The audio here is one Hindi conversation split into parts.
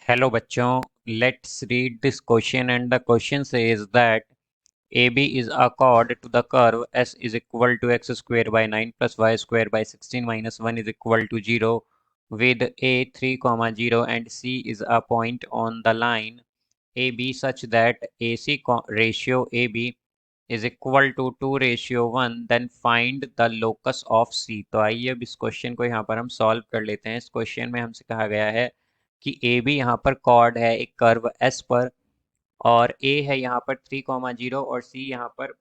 Hello bachchon, let's read this question, and the question says that AB is a chord to the curve S is equal to x square by 9 plus y square by 16 minus 1 is equal to 0 with A 3, 0 and C is a point on the line AB such that AC ratio AB is equal to 2 ratio 1, then find the locus of C। तो आइए अब इस क्वेश्चन को यहाँ पर हम सॉल्व कर लेते हैं। इस क्वेश्चन में हमसे कहा गया है कि ए बी यहाँ पर कॉर्ड है एक कर्व एस पर, और ए है यहाँ पर 3, 0 और सी यहाँ पर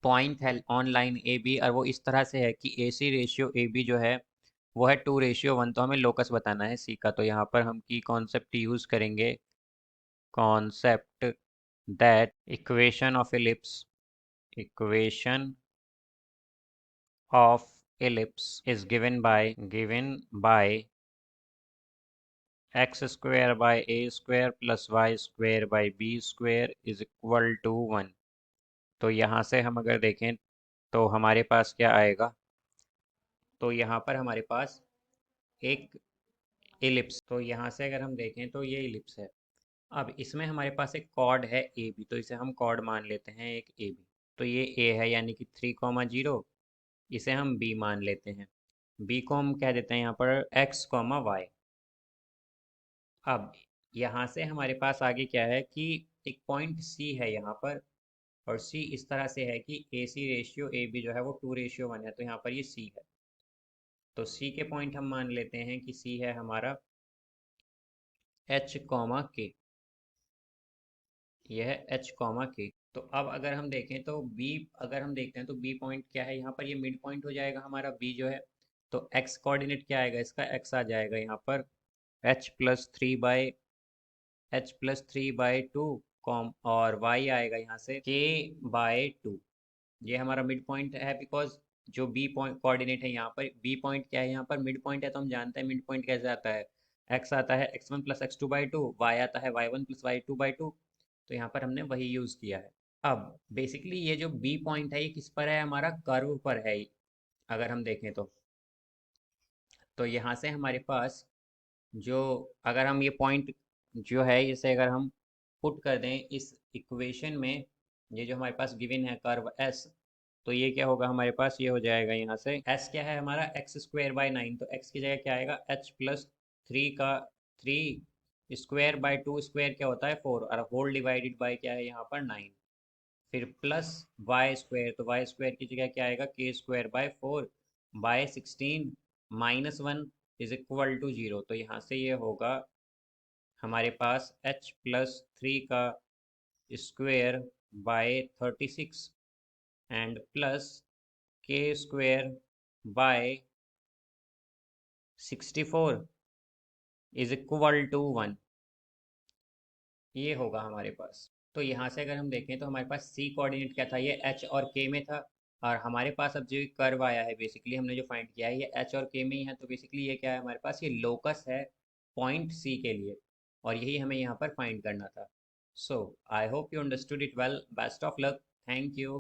पॉइंट है ऑन लाइन ए बी, और वो इस तरह से है कि ए सी रेशियो ए बी जो है वो है 2 रेशियो 1। तो हमें लोकस बताना है सी का। तो यहाँ पर हम की कॉन्सेप्ट यूज़ करेंगे, concept that equation of ellipse is given by x square by a square plus y square by b square is equal to 1। तो यहाँ से हम अगर देखें तो हमारे पास क्या आएगा, तो यहाँ पर हमारे पास एक इलिप्स, तो यहाँ से अगर हम देखें तो ये इलिप्स है। अब इसमें हमारे पास एक कॉर्ड है ए बी, तो इसे हम कॉर्ड मान लेते हैं एक ए बी। तो ये ए है यानी कि 3, 0, इसे हम बी मान लेते हैं। बी को हम कह देते हैं यहाँ पर x, y। अब यहाँ से हमारे पास आगे क्या है कि एक पॉइंट सी है यहाँ पर, और सी इस तरह से है कि ए सी रेशियो ए बी जो है वो 2 रेशियो 1 है। तो यहाँ पर ये सी है, तो सी के पॉइंट हम मान लेते हैं कि सी है हमारा h, यह है h, तो अब अगर हम देखें तो बी, अगर हम देखते हैं तो बी पॉइंट क्या है यहाँ पर, ये मिड पॉइंट हो जाएगा हमारा बी जो है। तो एक्स कोऑर्डिनेट क्या आएगा इसका, एक्स आ जाएगा यहाँ पर h+3/2 कॉम, और y आएगा यहाँ से k/2। ये हमारा मिड पॉइंट है, बिकॉज जो बी पॉइंट कोऑर्डिनेट है यहाँ पर, बी पॉइंट क्या है यहाँ पर, मिड पॉइंट है। तो हम जानते हैं मिड पॉइंट कैसे आता है, x आता है x1+x2/2, y आता है y1+y2/2। तो यहाँ पर हमने वही यूज़ किया है। अब बेसिकली ये जो बी पॉइंट है ये किस पर है, हमारा कर्व पर है। अगर हम देखें तो यहाँ से हमारे पास जो, अगर हम ये पॉइंट जो है इसे अगर हम पुट कर दें इस इक्वेशन में, ये जो हमारे पास गिवन है कर्व एस, तो ये क्या होगा हमारे पास, ये हो जाएगा यहाँ से एस क्या है हमारा x² by 9, तो x की जगह क्या आएगा h+3 का 3 स्क्वायर बाय 2 स्क्वायर क्या होता है 4, और होल डिवाइडेड बाय क्या है यहाँ पर 9, फिर प्लस वाई स्क्वायर, तो वाई स्क्वायर की जगह क्या आएगा k² by 4 by 16 -1 is equal to 0। तो यहाँ से ये होगा हमारे पास h+3 का square by 36 and plus k² by 64 is equal to 1, ये होगा हमारे पास। तो यहाँ से अगर हम देखें तो हमारे पास सी कोऑर्डिनेट क्या था, ये एच और के में था, और हमारे पास अब जो कर्व आया है बेसिकली हमने जो फाइंड किया है ये एच और के में ही है। तो बेसिकली ये क्या है हमारे पास, ये लोकस है पॉइंट सी के लिए, और यही हमें यहाँ पर फाइंड करना था। So I hope you understood it well, best of luck, thank you.